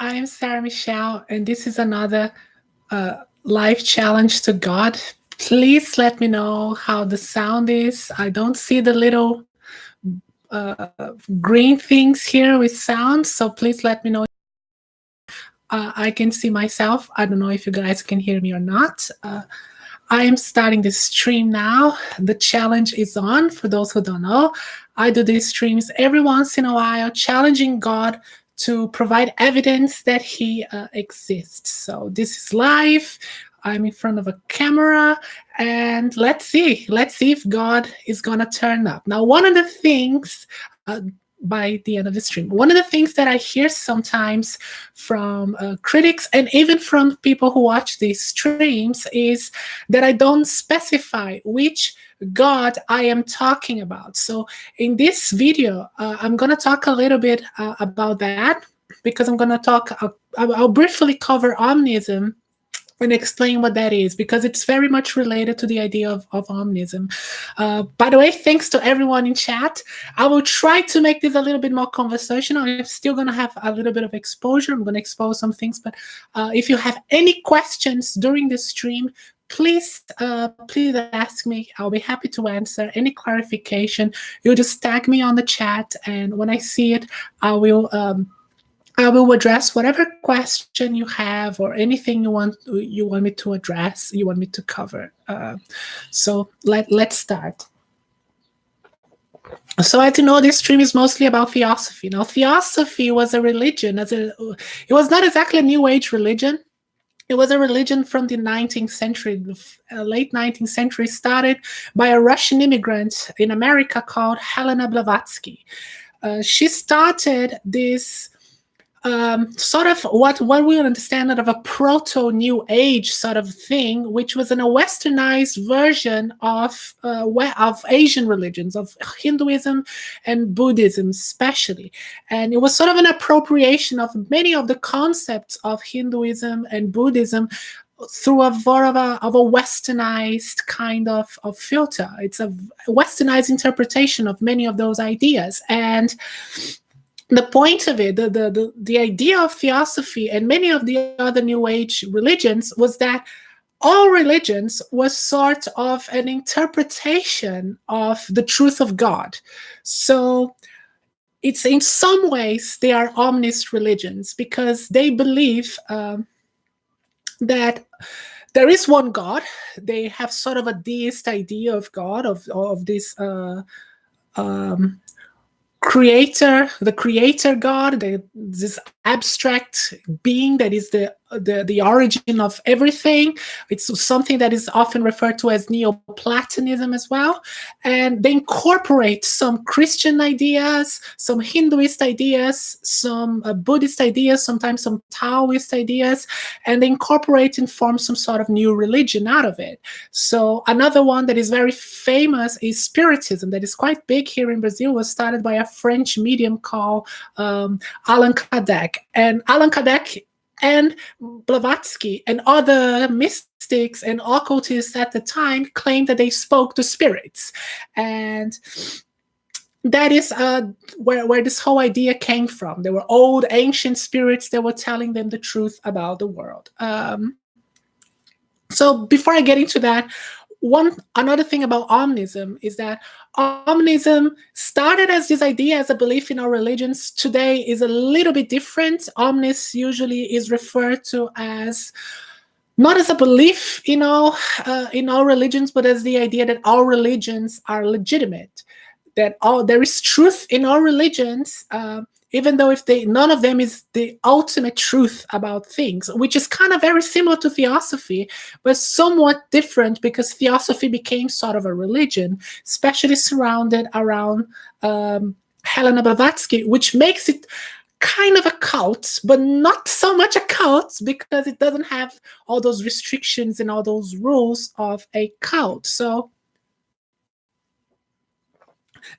I'm Sarah Michel, and this is another life challenge to God. Please let me know how the sound is. I don't see the little green things here with sound, so please let me know. I can see myself. I don't know if you guys can hear me or not. I am starting this stream now. The challenge is on. For those who don't know, I do these streams every once in a while, challenging God to provide evidence that He exists. So this is live. I'm in front of a camera, and let's see if God is gonna turn up. Now, one of the things by the end of the stream, one of the things that I hear sometimes from critics and even from people who watch these streams is that I don't specify which God I am talking about. So in this video, I'm going to talk a little bit about that, because I'm going to talk, I'll briefly cover Omnism and explain what that is, because it's very much related to the idea of Omnism. By the way, thanks to everyone in chat. I will try to make this a little bit more conversational. I'm still going to have a little bit of exposure. I'm going to expose some things, but if you have any questions during the stream, please ask me. I'll be happy to answer any clarification. You just tag me on the chat, and when I see it, I will address whatever question you have or anything you want me to address, you want me to cover. So let's start. So as you know, this stream is mostly about Theosophy. Now, Theosophy was a religion. It was not exactly a New Age religion. It was a religion from the 19th century, late 19th century, started by a Russian immigrant in America called Helena Blavatsky. She started this sort of what we understand of a proto-New Age sort of thing, which was in a westernized version of Asian religions, of Hinduism and Buddhism especially. And it was sort of an appropriation of many of the concepts of Hinduism and Buddhism through a more of a westernized kind of filter. It's a westernized interpretation of many of those ideas. And the point of it, the idea of Theosophy and many of the other New Age religions was that all religions was sort of an interpretation of the truth of God. So it's in some ways they are omnist religions, because they believe that there is one God. They have sort of a deist idea of God, of this creator, the creator God, this abstract being that is the origin of everything. It's something that is often referred to as Neoplatonism as well. And they incorporate some Christian ideas, some Hinduist ideas, some Buddhist ideas, sometimes some Taoist ideas, and they incorporate and form some sort of new religion out of it. So another one that is very famous is Spiritism, that is quite big here in Brazil, was started by a French medium called Allan Kardec. And Allan Kardec and Blavatsky and other mystics and occultists at the time claimed that they spoke to spirits. And that is where this whole idea came from. There were old, ancient spirits that were telling them the truth about the world. So before I get into that, another thing about Omnism is that Omnism started as this idea, as a belief in our religions. Today is a little bit different. Omnis usually is referred to as not as a belief in all religions, but as the idea that all religions are legitimate, that there is truth in all religions, even though none of them is the ultimate truth about things, which is kind of very similar to Theosophy, but somewhat different, because Theosophy became sort of a religion, especially surrounded around Helena Blavatsky, which makes it kind of a cult, but not so much a cult, because it doesn't have all those restrictions and all those rules of a cult. So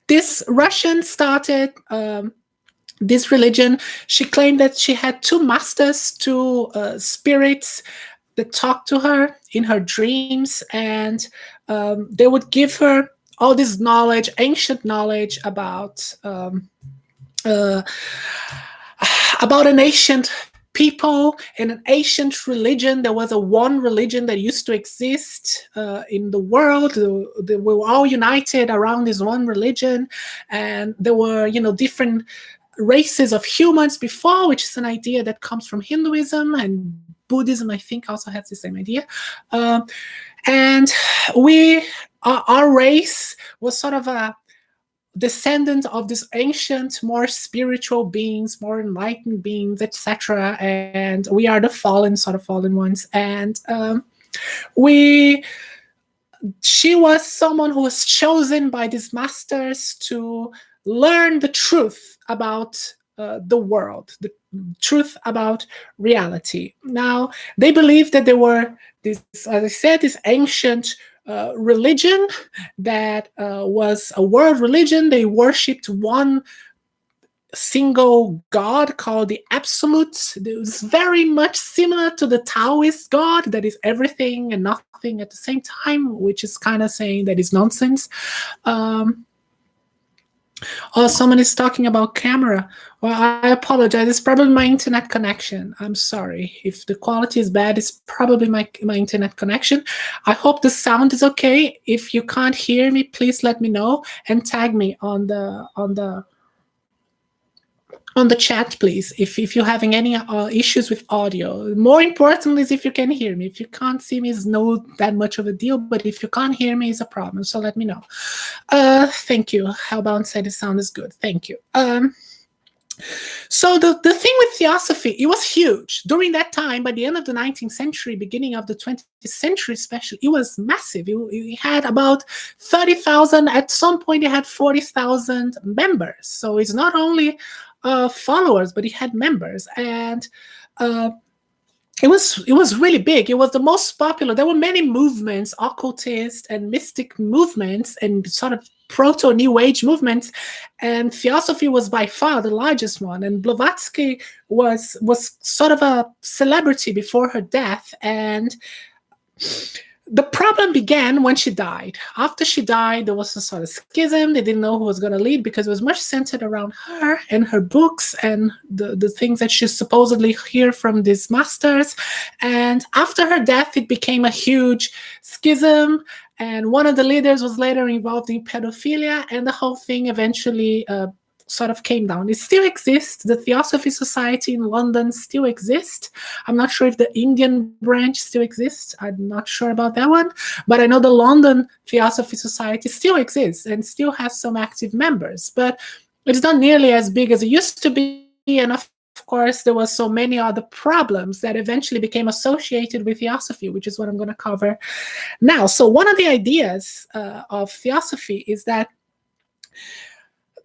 this Russian started this religion. She claimed that she had two masters, two spirits that talked to her in her dreams, and they would give her all this knowledge, ancient knowledge about an ancient people in an ancient religion. There was a one religion that used to exist in the world. They were all united around this one religion, and there were, you know, different races of humans before, which is an idea that comes from Hinduism, and Buddhism, I think, also has the same idea. And our race was sort of a descendant of these ancient, more spiritual beings, more enlightened beings, etc. And we are the fallen, sort of fallen ones. And she was someone who was chosen by these masters to learn the truth about the world, the truth about reality. Now, they believed that there were this, as I said, this ancient religion that was a world religion. They worshipped one single God called the Absolute. It was very much similar to the Taoist God, that is everything and nothing at the same time, which is kind of saying that is nonsense. Oh, someone is talking about camera. Well, I apologize. It's probably my internet connection. I'm sorry. If the quality is bad, it's probably my internet connection. I hope the sound is okay. If you can't hear me, please let me know and tag me on the chat, please, if you're having any issues with audio. More importantly is if you can hear me. If you can't see me, it's not that much of a deal, but if you can't hear me, it's a problem, so let me know. Thank you. Hellbound said the sound is good. Thank you. So the thing with Theosophy, it was huge. During that time, by the end of the 19th century, beginning of the 20th century especially, it was massive. It had about 30,000. At some point, it had 40,000 members. So it's not only followers, but it had members. And it was really big. It was the most popular. There were many movements, occultist and mystic movements, and sort of proto-New Age movements, and Theosophy was by far the largest one. And Blavatsky was sort of a celebrity before her death, and the problem began when she died. After she died, there was a sort of schism. They didn't know who was going to lead because it was much centered around her and her books and the things that she supposedly heard from these masters. And after her death, it became a huge schism. And one of the leaders was later involved in pedophilia, and the whole thing eventually sort of came down. It still exists. The Theosophy Society in London still exists. I'm not sure if the Indian branch still exists. I'm not sure about that one. But I know the London Theosophy Society still exists and still has some active members. But it's not nearly as big as it used to be. And of course, there were so many other problems that eventually became associated with Theosophy, which is what I'm going to cover now. So one of the ideas of Theosophy is that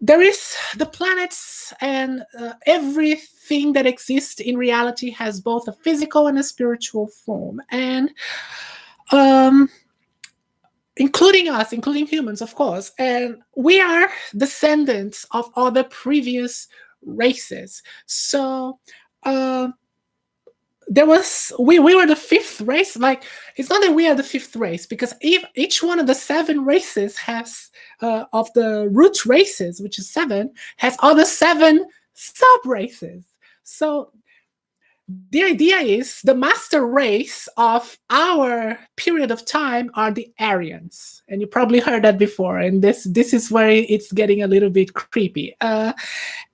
there is the planets, and everything that exists in reality has both a physical and a spiritual form. And including us, including humans, of course. And we are descendants of other previous races. So we were the fifth race. Like, it's not that we are the fifth race, because each one of the 7 races has of the root races, which is 7, has other 7 sub races. So the idea is the master race of our period of time are the Aryans, and you probably heard that before. And this is where it's getting a little bit creepy.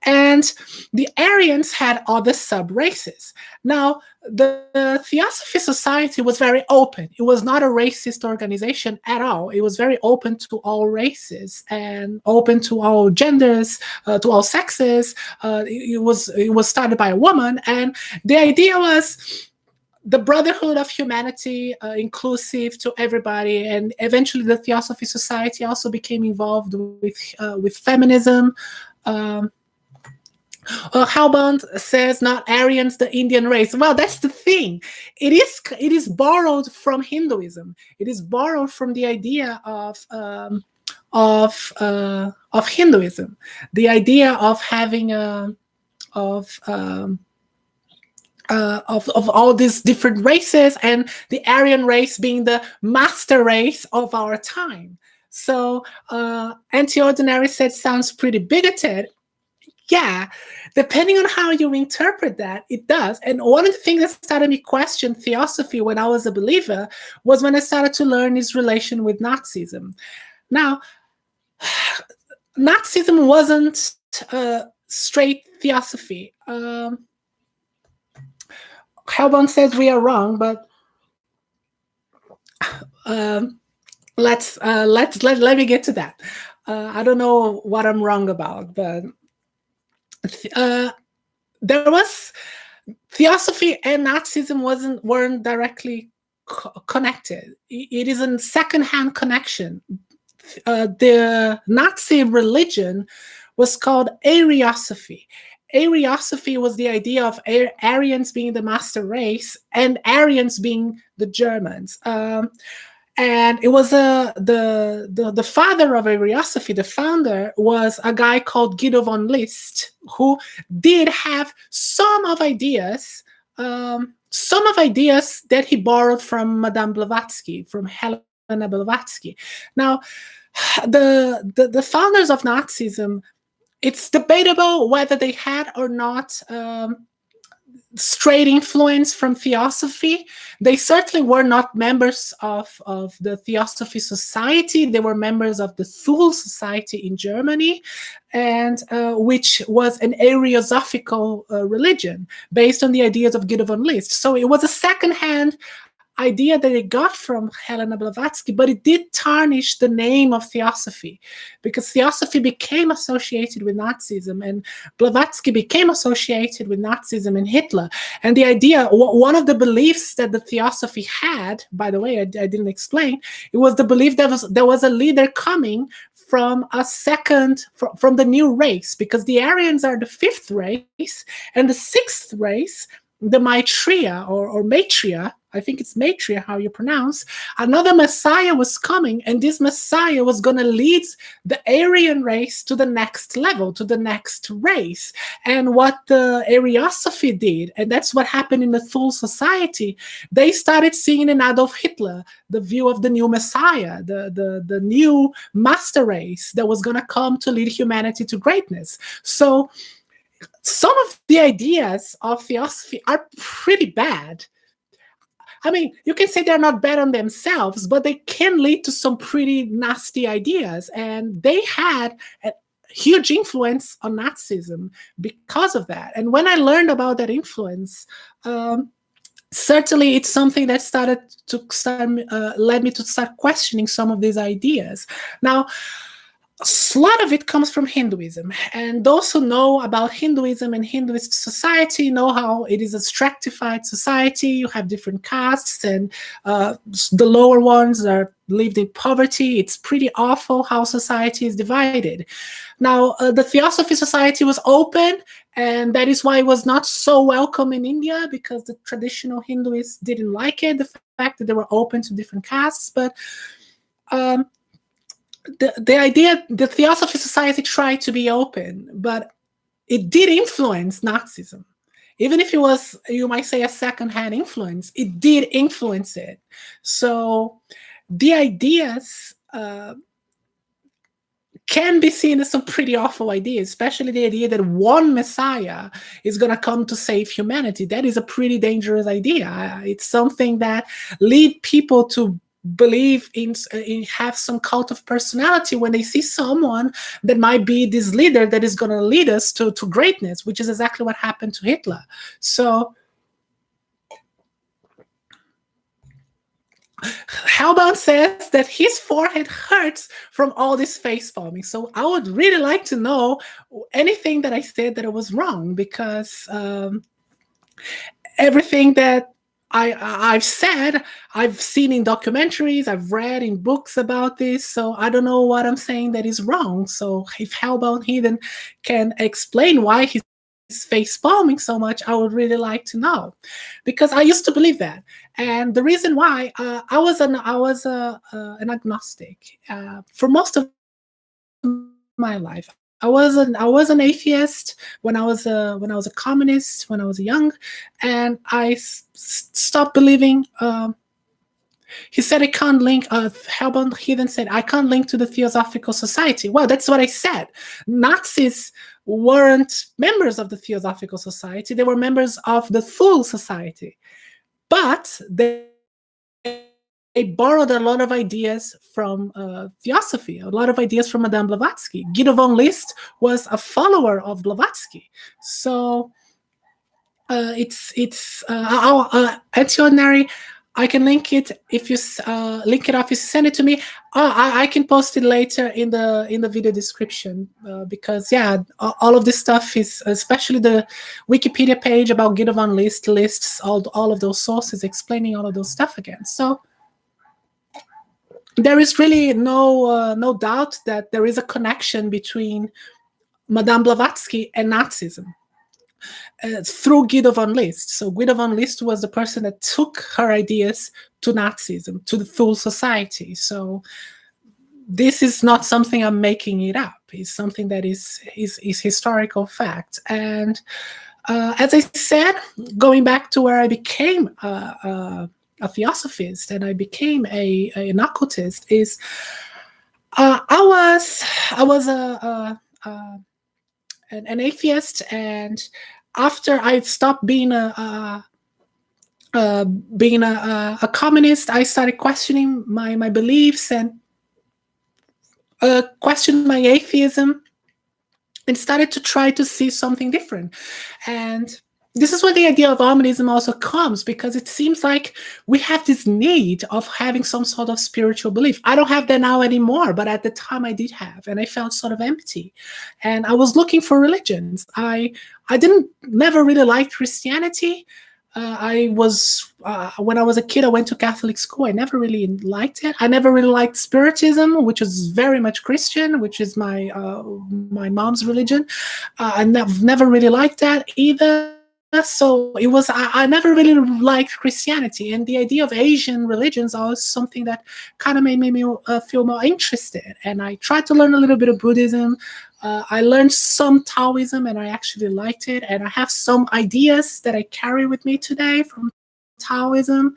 And the Aryans had other sub races. Now, the Theosophy Society was very open. It was not a racist organization at all. It was very open to all races and open to all genders, to all sexes. It was started by a woman, and the idea was the brotherhood of humanity, inclusive to everybody. And eventually, the Theosophy Society also became involved with feminism. Hellbound says, not Aryans, the Indian race. Well, that's the thing. It is borrowed from Hinduism. It is borrowed from the idea of Hinduism, the idea of having of all these different races, and the Aryan race being the master race of our time. So Anti-Ordinary said, sounds pretty bigoted. Yeah, depending on how you interpret that, it does. And one of the things that started me question theosophy when I was a believer was when I started to learn its relation with Nazism. Now, Nazism wasn't straight theosophy. Hellbound says we are wrong, but let me get to that. I don't know what I'm wrong about, but there was theosophy and Nazism weren't directly connected. It is a second-hand connection. The Nazi religion was called Ariosophy. Ariosophy was the idea of Aryans being the master race and Aryans being the Germans. And it was the father of Ariosophy, the founder, was a guy called Guido von List, who did have some of ideas that he borrowed from Madame Blavatsky, from Helena Blavatsky. Now, the founders of Nazism, it's debatable whether they had or not straight influence from theosophy. They certainly were not members of the Theosophy Society. They were members of the Thule Society in Germany, and which was an Ariosophical religion based on the ideas of Guido von List. So it was a second-hand idea that it got from Helena Blavatsky, but it did tarnish the name of theosophy, because theosophy became associated with Nazism, and Blavatsky became associated with Nazism and Hitler. And the idea, one of the beliefs that the theosophy had, by the way, I didn't explain, it was the belief that there was a leader coming from from the new race, because the Aryans are the fifth race, and the sixth race, the Maitreya or Maitreya, I think it's Maitreya how you pronounce, another Messiah was coming, and this Messiah was going to lead the Aryan race to the next level, to the next race. And what the Ariosophy did, and that's what happened in the Thule Society, they started seeing in Adolf Hitler the view of the new Messiah, the new master race that was going to come to lead humanity to greatness. So some of the ideas of theosophy are pretty bad. I mean, you can say they're not bad on themselves, but they can lead to some pretty nasty ideas. And they had a huge influence on Nazism because of that. And when I learned about that influence, certainly it's something that led me to start questioning some of these ideas. Now, a lot of it comes from Hinduism, and those who know about Hinduism and Hinduist society know how it is a stratified society. You have different castes, and the lower ones are lived in poverty. It's pretty awful how society is divided. Now, the Theosophy Society was open, and that is why it was not so welcome in India, because the traditional Hinduists didn't like it, the fact that they were open to different castes. But the idea, the Theosophy Society tried to be open, but it did influence Nazism. Even if it was, you might say, a second-hand influence, it did influence it. So the ideas can be seen as some pretty awful ideas, especially the idea that one Messiah is going to come to save humanity. That is a pretty dangerous idea. It's something that leads people to believe in have some cult of personality when they see someone that might be this leader that is going to lead us to greatness, which is exactly what happened to Hitler. So Hellbound says that his forehead hurts from all this face palming. So I would really like to know anything that I said that I was wrong, because everything that I've said, I've seen in documentaries, I've read in books about this, so I don't know what I'm saying that is wrong. So if Hellbound Heathen can explain why he's face palming so much, I would really like to know, because I used to believe that. And the reason why, I was an agnostic for most of my life. I was an atheist when I was a communist, when I was young, and I stopped believing He said, I can't link, Hellbound Heathen said, I can't link to the Theosophical Society. Well, that's what I said. Nazis weren't members of the Theosophical Society. They were members of the Thule Society. But they borrowed a lot of ideas from Theosophy, a lot of ideas from Madame Blavatsky. Guido von List was a follower of Blavatsky. So it's Anti-Ordinary. I can link it if you link it up. If you send it to me, I can post it later in the video description because all of this stuff is, especially the Wikipedia page about Guido von List lists all of those sources explaining all of those stuff again. So there is really no doubt that there is a connection between Madame Blavatsky and Nazism. Through Guido von List. So Guido von List was the person that took her ideas to Nazism, to the Thule Society. So this is not something I'm making it up. It's something that is historical fact. And as I said, going back to where I became a Theosophist and I became an occultist is I was an atheist, and after I stopped being a communist, I started questioning my beliefs and questioned my atheism, and started to try to see something different. And this is where the idea of Omnism also comes, because it seems like we have this need of having some sort of spiritual belief. I don't have that now anymore, but at the time I did have, and I felt sort of empty. And I was looking for religions. I never really liked Christianity. When I was a kid, I went to Catholic school. I never really liked it. I never really liked Spiritism, which is very much Christian, which is my mom's religion. I've never really liked that either. So it was, I never really liked Christianity, and the idea of Asian religions was something that kind of made me feel more interested. And I tried to learn a little bit of Buddhism. I learned some Taoism, and I actually liked it. And I have some ideas that I carry with me today from Taoism.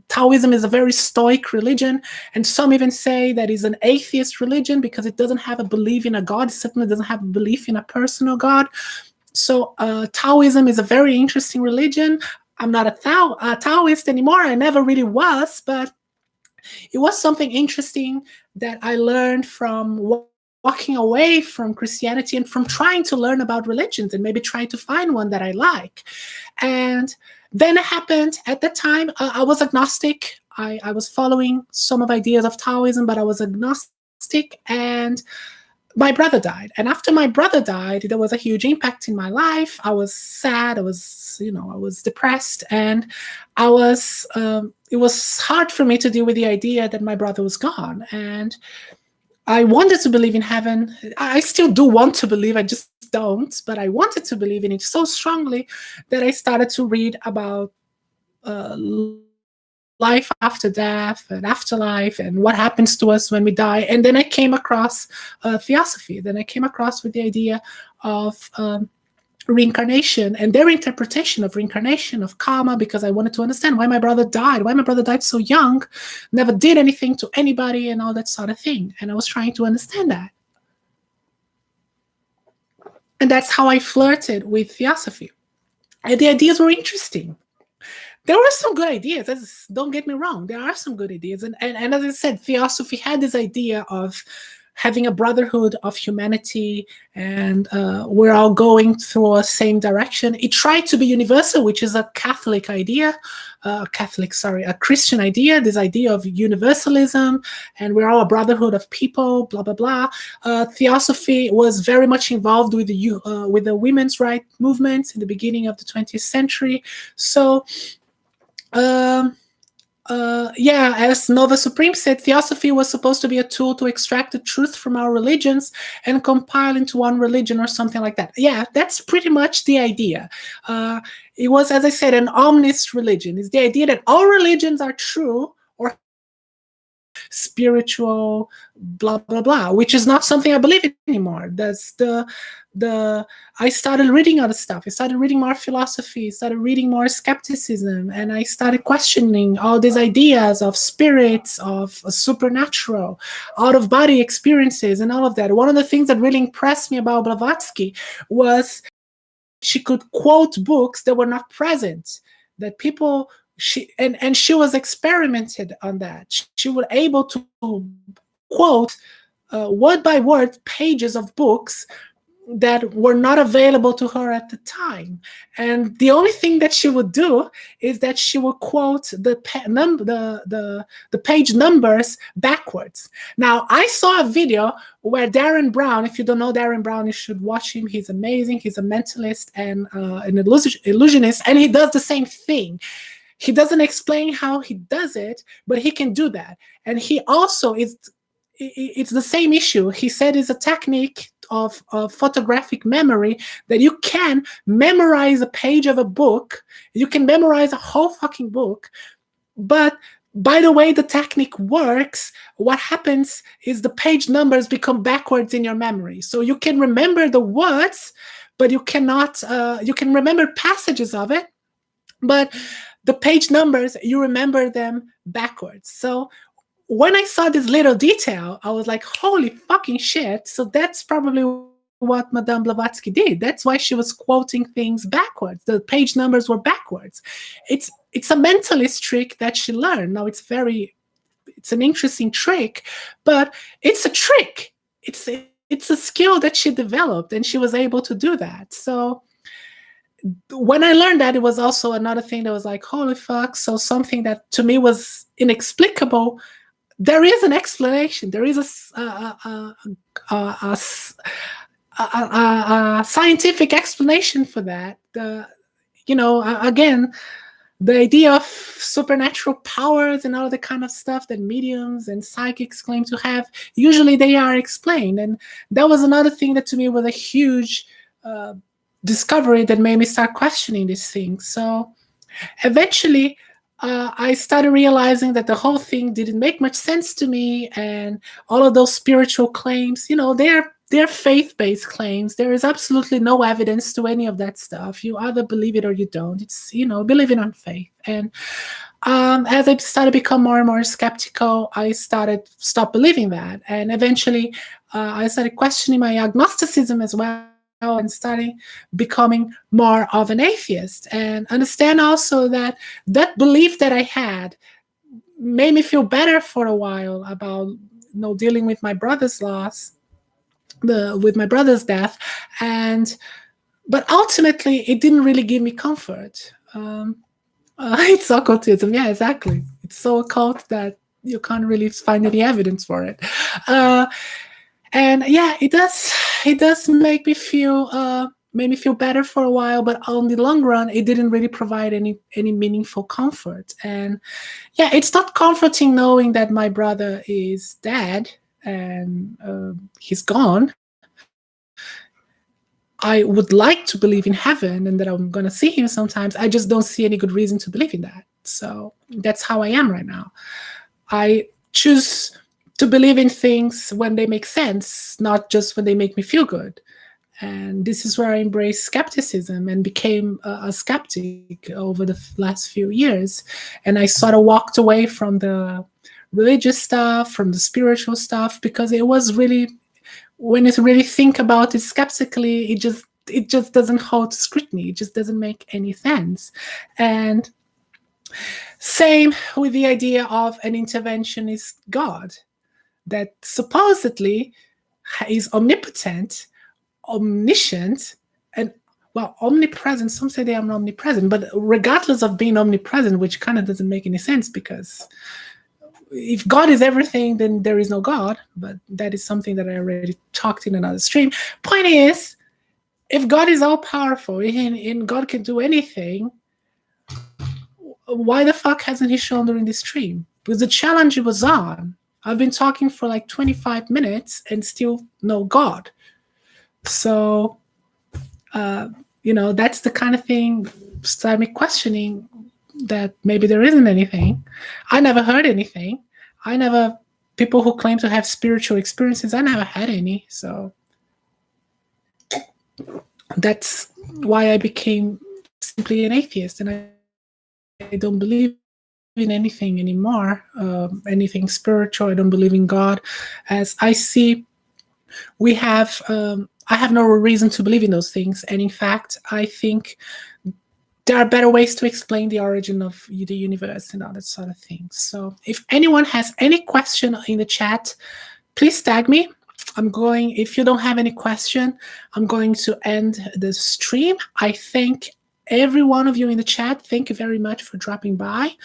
Taoism is a very stoic religion, and some even say that it's an atheist religion because it doesn't have a belief in a God. It certainly doesn't have a belief in a personal God. So Taoism is a very interesting religion. I'm not a Taoist anymore. I never really was, but it was something interesting that I learned from walking away from Christianity and from trying to learn about religions and maybe trying to find one that I like. And then it happened at the time. I was agnostic. I was following some of ideas of Taoism, but I was agnostic, and my brother died. And after my brother died, there was a huge impact in my life. I was sad. I was depressed, and it was hard for me to deal with the idea that my brother was gone. And I wanted to believe in heaven. I still do want to believe, I just don't, but I wanted to believe in it so strongly that I started to read about life after death and afterlife and what happens to us when we die. And then I came across Theosophy. Then I came across with the idea of reincarnation and their interpretation of reincarnation, of karma, because I wanted to understand why my brother died so young, never did anything to anybody and all that sort of thing. And I was trying to understand that. And that's how I flirted with Theosophy. And the ideas were interesting. There were some good ideas. Don't get me wrong. There are some good ideas. And as I said, Theosophy had this idea of having a brotherhood of humanity, and we're all going through a same direction. It tried to be universal, which is a Catholic idea, a Christian idea, this idea of universalism, and we're all a brotherhood of people, blah, blah, blah. Theosophy was very much involved with the women's rights movement in the beginning of the 20th century. So, as Nova Supreme said, Theosophy was supposed to be a tool to extract the truth from our religions and compile into one religion or something like that. Yeah, that's pretty much the idea. It was, as I said, an omnist religion. It's the idea that all religions are true, or spiritual blah blah blah, which is not something I believe in anymore. That's I started reading other stuff. I started reading more philosophy, started reading more skepticism, and I started questioning all these ideas of spirits, of supernatural, out of body experiences, and all of that. One of the things that really impressed me about Blavatsky was she could quote books that were not present, that people and she was experimented on that. She was able to quote word by word pages of books that were not available to her at the time. And the only thing that she would do is that she would quote the page numbers backwards. Now, I saw a video where Darren Brown, if you don't know Darren Brown, you should watch him. He's amazing. He's a mentalist and an illusionist, and he does the same thing. He doesn't explain how he does it, but he can do that. And he also it's the same issue. He said it's a technique of photographic memory that you can memorize a page of a book. You can memorize a whole fucking book. But by the way the technique works, what happens is the page numbers become backwards in your memory. So you can remember the words, but you cannot, you can remember passages of it, but the page numbers, you remember them backwards. So when I saw this little detail, I was like, holy fucking shit. So that's probably what Madame Blavatsky did. That's why she was quoting things backwards. The page numbers were backwards. It's a mentalist trick that she learned. Now it's an interesting trick, but it's a trick. It's a skill that she developed, and she was able to do that. So when I learned that, it was also another thing that was like, holy fuck. So something that to me was inexplicable, there is an explanation. There is a scientific explanation for that. Again, the idea of supernatural powers and all the kind of stuff that mediums and psychics claim to have, usually they are explained. And that was another thing that to me was a huge discovery that made me start questioning these things. So eventually, I started realizing that the whole thing didn't make much sense to me, and all of those spiritual claims, they're faith-based claims. There is absolutely no evidence to any of that stuff. You either believe it or you don't. It's, believing on faith. And as I started to become more and more skeptical, I stopped believing that. And eventually, I started questioning my agnosticism as well, and starting becoming more of an atheist, and understand also that belief that I had made me feel better for a while about dealing with my brother's loss, with my brother's death, but ultimately it didn't really give me comfort. It's occultism, yeah, exactly. It's so occult that you can't really find any evidence for it. And yeah, it does make me feel made me feel better for a while, but on the long run, it didn't really provide any meaningful comfort. And yeah, it's not comforting knowing that my brother is dead and he's gone. I would like to believe in heaven and that I'm going to see him sometimes. I just don't see any good reason to believe in that. So that's how I am right now. I choose to believe in things when they make sense, not just when they make me feel good. And this is where I embraced skepticism and became a skeptic over the last few years. And I sort of walked away from the religious stuff, from the spiritual stuff, because it was really, when you really think about it skeptically, it just doesn't hold scrutiny. It just doesn't make any sense. And same with the idea of an interventionist God that supposedly is omnipotent, omniscient, and omnipresent. Some say they are omnipresent, but regardless of being omnipresent, which kind of doesn't make any sense, because if God is everything, then there is no God. But that is something that I already talked in another stream. Point is, if God is all powerful and God can do anything, why the fuck hasn't he shown during this stream? Because the challenge was on. I've been talking for like 25 minutes and still no God. So, that's the kind of thing started me questioning that maybe there isn't anything. I never heard anything. I never people who claim to have spiritual experiences, I never had any. So that's why I became simply an atheist, and I don't believe in anything anymore, anything spiritual. I don't believe in God. As I see, I have no reason to believe in those things. And in fact, I think there are better ways to explain the origin of the universe and all that sort of things. So if anyone has any question in the chat, please tag me. If you don't have any question, I'm going to end the stream. I thank every one of you in the chat. Thank you very much for dropping by.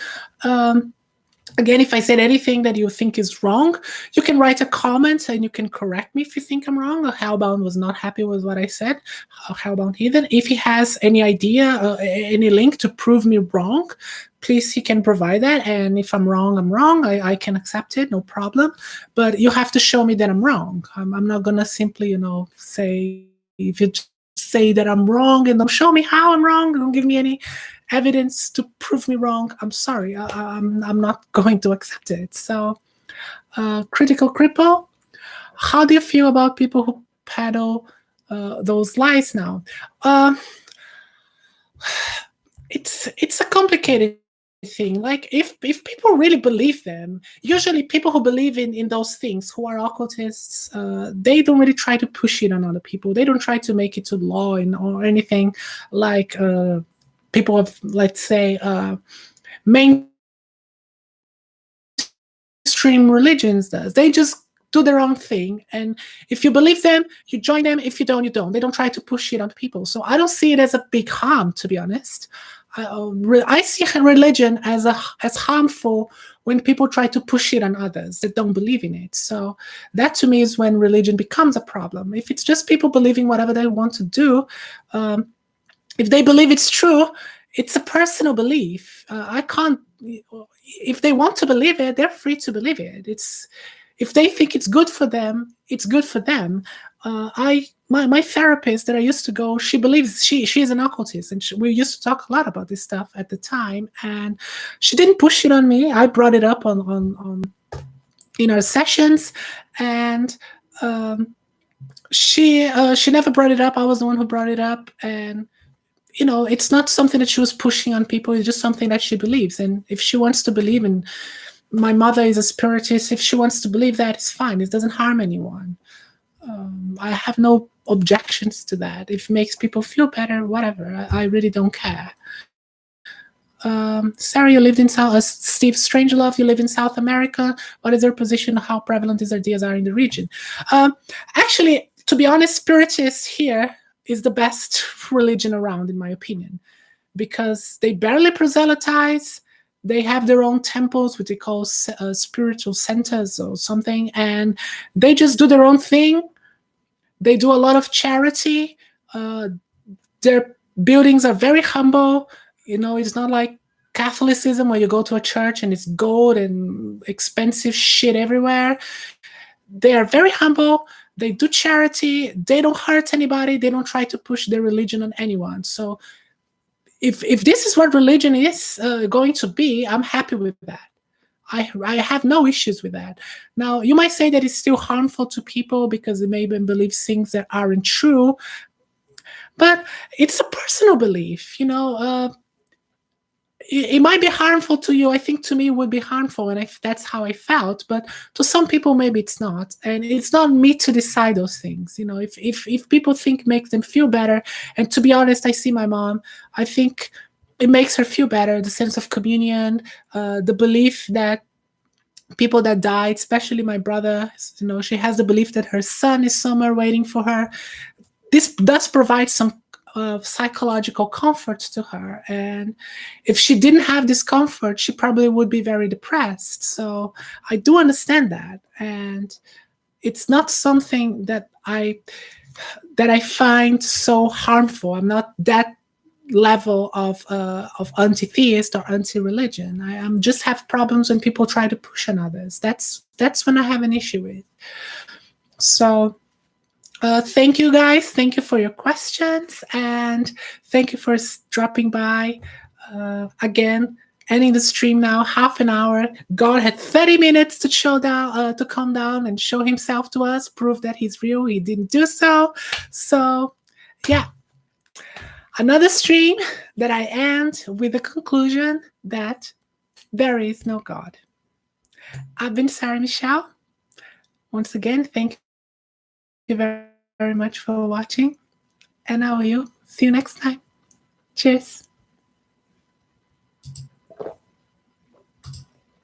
Again, if I said anything that you think is wrong, you can write a comment and you can correct me if you think I'm wrong. Hellbound was not happy with what I said. Hellbound Heathen. If he has any idea, any link to prove me wrong, please, he can provide that. And if I'm wrong, I'm wrong. I can accept it, no problem. But you have to show me that I'm wrong. I'm not going to simply, say, if you say that I'm wrong and don't show me how I'm wrong, don't give me any evidence to prove me wrong, I'm sorry, I'm not going to accept it. So, Critical Cripple, how do you feel about people who peddle those lies now? It's a complicated thing. Like, if people really believe them, usually people who believe in those things, who are occultists, they don't really try to push it on other people. They don't try to make it to law or anything like people of, let's say, mainstream religions does. They just do their own thing, and if you believe them, you join them. If you don't, you don't. They don't try to push it on people. So I don't see it as a big harm, to be honest. I see religion as harmful when people try to push it on others that don't believe in it. So that, to me, is when religion becomes a problem. If it's just people believing whatever they want to do, if they believe it's true, it's a personal belief. I can't. If they want to believe it, they're free to believe it. If they think it's good for them, it's good for them. My therapist that I used to go, she believes she is an occultist, and we used to talk a lot about this stuff at the time. And she didn't push it on me. I brought it up on in our sessions, and she never brought it up. I was the one who brought it up, and it's not something that she was pushing on people. It's just something that she believes. And if she wants to believe in, my mother is a spiritist, if she wants to believe that, it's fine. It doesn't harm anyone. I have no objections to that. If it makes people feel better, whatever. I really don't care. Sarah, you lived in Steve Strangelove, you live in South America. What is your position? How prevalent these ideas are in the region? Actually, to be honest, spiritists here is the best religion around, in my opinion, because they barely proselytize. They have their own temples, which they call spiritual centers or something, and they just do their own thing. They do a lot of charity. Their buildings are very humble. It's not like Catholicism where you go to a church and it's gold and expensive shit everywhere. They are very humble. They do charity. They don't hurt anybody. They don't try to push their religion on anyone. So if this is what religion is going to be, I'm happy with that. I have no issues with that. Now, you might say that it's still harmful to people because they maybe believe things that aren't true, but it's a personal belief. It might be harmful to you. I think to me it would be harmful, and that's how I felt. But to some people, maybe it's not, and it's not me to decide those things. If people think it makes them feel better, and to be honest, I see my mom. I think it makes her feel better. The sense of communion, the belief that people that died, especially my brother, she has the belief that her son is somewhere waiting for her. This does provide some psychological comfort to her, and if she didn't have this comfort, she probably would be very depressed. So I do understand that, and it's not something that I find so harmful. I'm not that level of anti-theist or anti-religion. I just have problems when people try to push on others. That's when I have an issue with. So thank you, guys. Thank you for your questions, and thank you for dropping by. Again, ending the stream now, half an hour. God had 30 minutes to to come down and show himself to us, prove that he's real. He didn't do so. So, yeah. Another stream that I end with the conclusion that there is no God. I've been Sarah Michel. Once again, thank you very much for watching. And I will see you next time. Cheers.